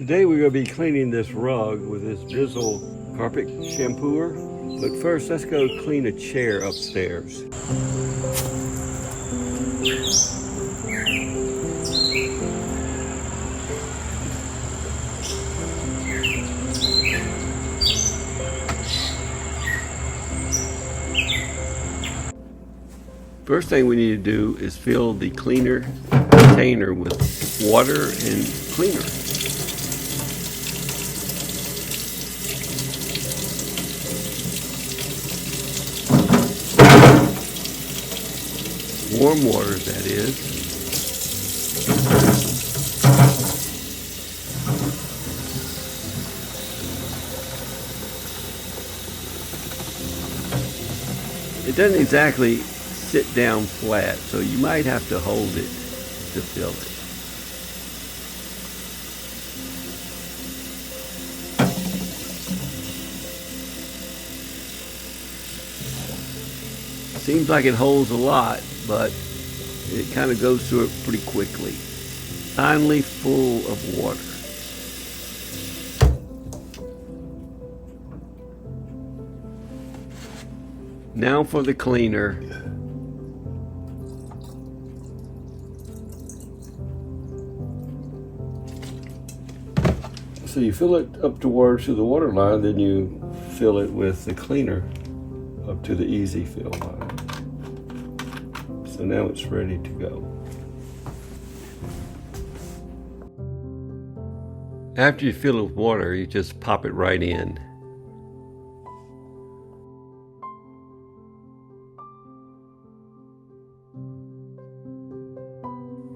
Today we're going to be cleaning this rug with this Bissell Carpet Shampooer. But first, let's go clean a chair upstairs. First thing we need to do is fill the cleaner container with water and cleaner. Warm water, that is. It doesn't exactly sit down flat, so you might have to hold it to fill it. Seems like it holds a lot, but it kind of goes through it pretty quickly. Finally full of water. Now for the cleaner. So you fill it up towards the water line, then you fill it with the cleaner up to the easy fill line. So now it's ready to go. After you fill it with water, you just pop it right in.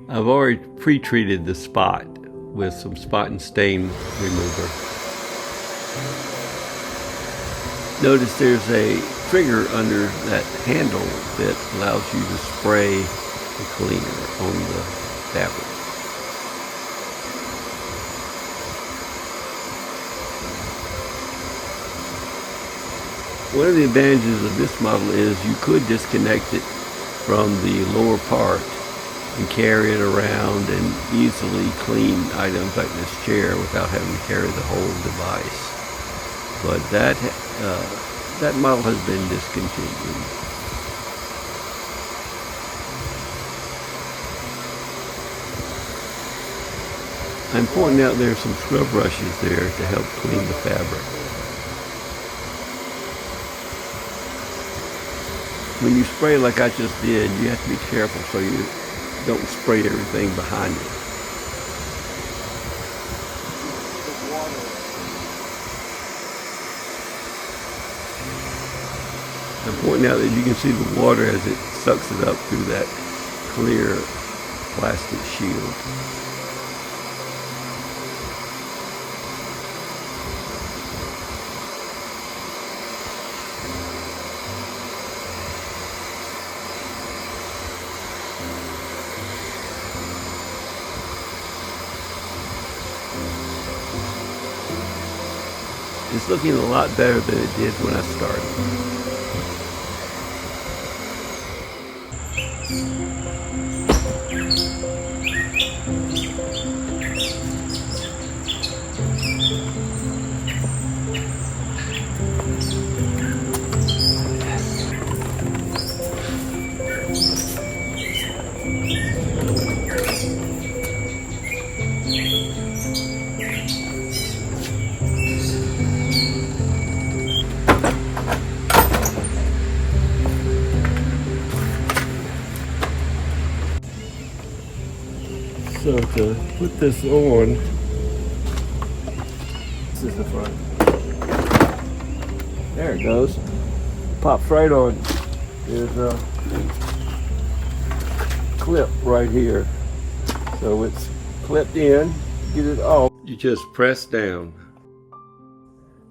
I've already pre-treated the spot with some spot and stain remover. Notice there's a trigger under that handle that allows you to spray the cleaner on the fabric. One of the advantages of this model is you could disconnect it from the lower part and carry it around and easily clean items like this chair without having to carry the whole device. But that model has been discontinued. I'm pointing out there's some scrub brushes there to help clean the fabric. When you spray like I just did, you have to be careful so you don't spray everything behind it. I'm pointing out that you can see the water as it sucks it up through that clear plastic shield. It's looking a lot better than it did when I started. So to put this on, this is the front. There it goes. Pops right on. There's a clip right here. So it's clipped in. Get it off. You just press down.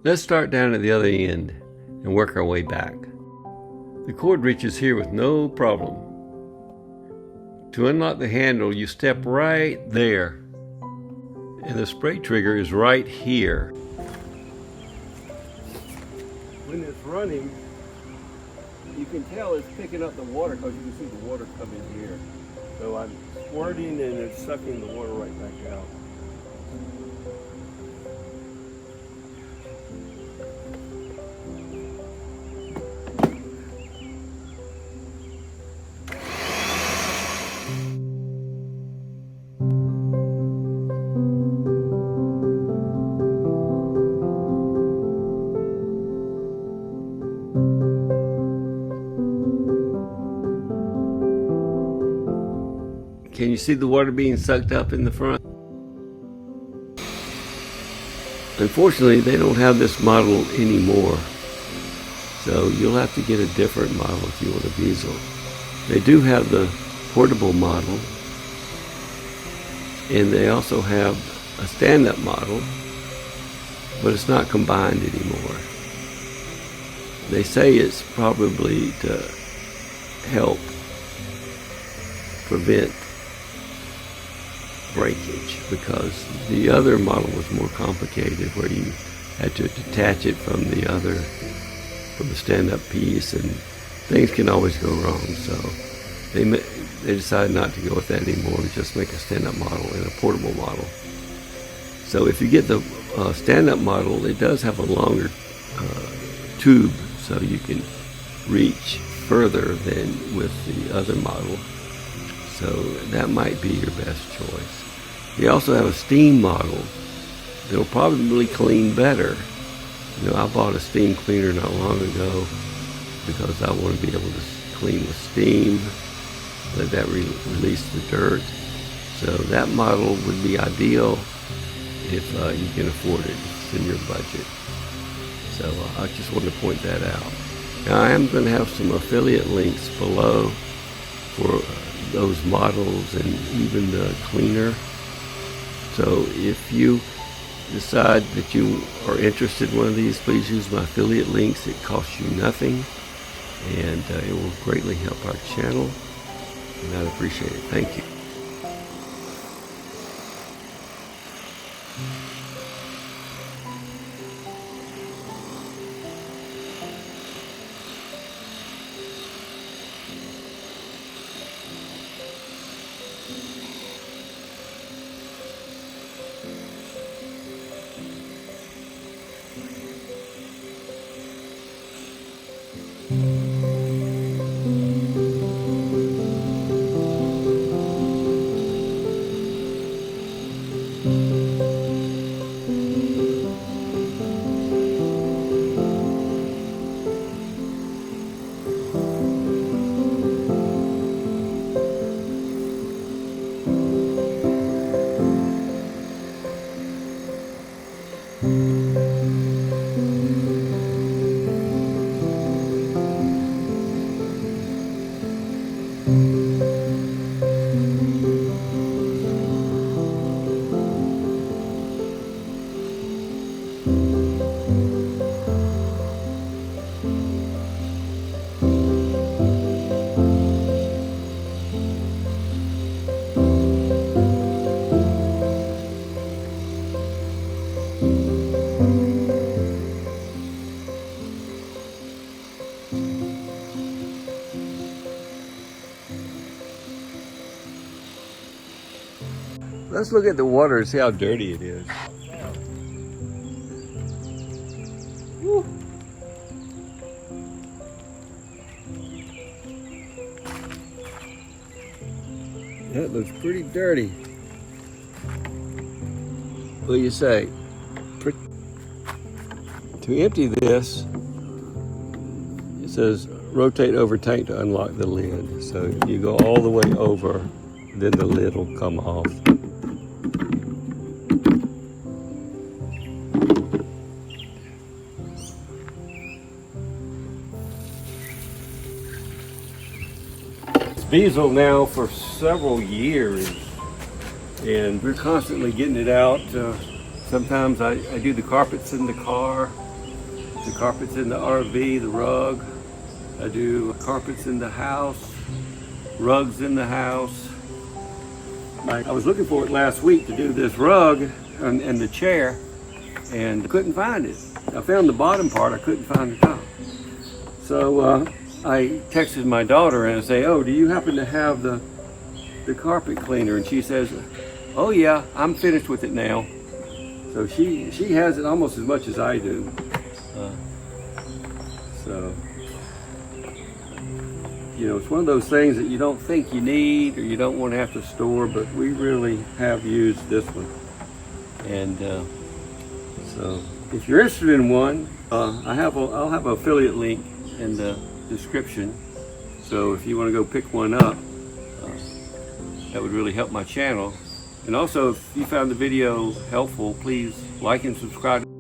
Let's start down at the other end and work our way back. The cord reaches here with no problem. To unlock the handle, you step right there, and the spray trigger is right here. When it's running, you can tell it's picking up the water because you can see the water coming here. So I'm squirting and it's sucking the water right back out. Can you see the water being sucked up in the front? Unfortunately, they don't have this model anymore. So you'll have to get a different model if you want a Bissell. They do have the portable model, and they also have a stand-up model, but it's not combined anymore. They say it's probably to help prevent breakage, because the other model was more complicated, where you had to detach it from the stand-up piece, and things can always go wrong. So they decided not to go with that anymore and just make a stand-up model and a portable model. So if you get the stand-up model, it does have a longer tube, so you can reach further than with the other model. So that might be your best choice. They also have a steam model that'll probably clean better. You know, I bought a steam cleaner not long ago because I want to be able to clean with steam, let that release the dirt. So that model would be ideal if you can afford it. It's in your budget. So I just wanted to point that out. Now I am going to have some affiliate links below for those models and even the cleaner. So if you decide that you are interested in one of these, please use my affiliate links. It costs you nothing, and it will greatly help our channel, and I'd appreciate it. Thank you. Let's look at the water and see how dirty it is. Woo. That looks pretty dirty. What do you say? To empty this, it says rotate over tank to unlock the lid. So you go all the way over, then the lid will come off. Bissell now for several years, and we're constantly getting it out. Sometimes I do the carpets in the car, the carpets in the RV, the rug. I do carpets in the house, rugs in the house. I was looking for it last week to do this rug and the chair, and I couldn't find it. I found the bottom part, I couldn't find the top. So I texted my daughter and I say, "Oh, do you happen to have the carpet cleaner?" And she says, "Oh yeah, I'm finished with it now." So she has it almost as much as I do. So you know, it's one of those things that you don't think you need or you don't want to have to store, but we really have used this one. And so if you're interested in one, I'll have an affiliate link in the description. So if you want to go pick one up, That would really help my channel. And also, if you found the video helpful, please like and subscribe.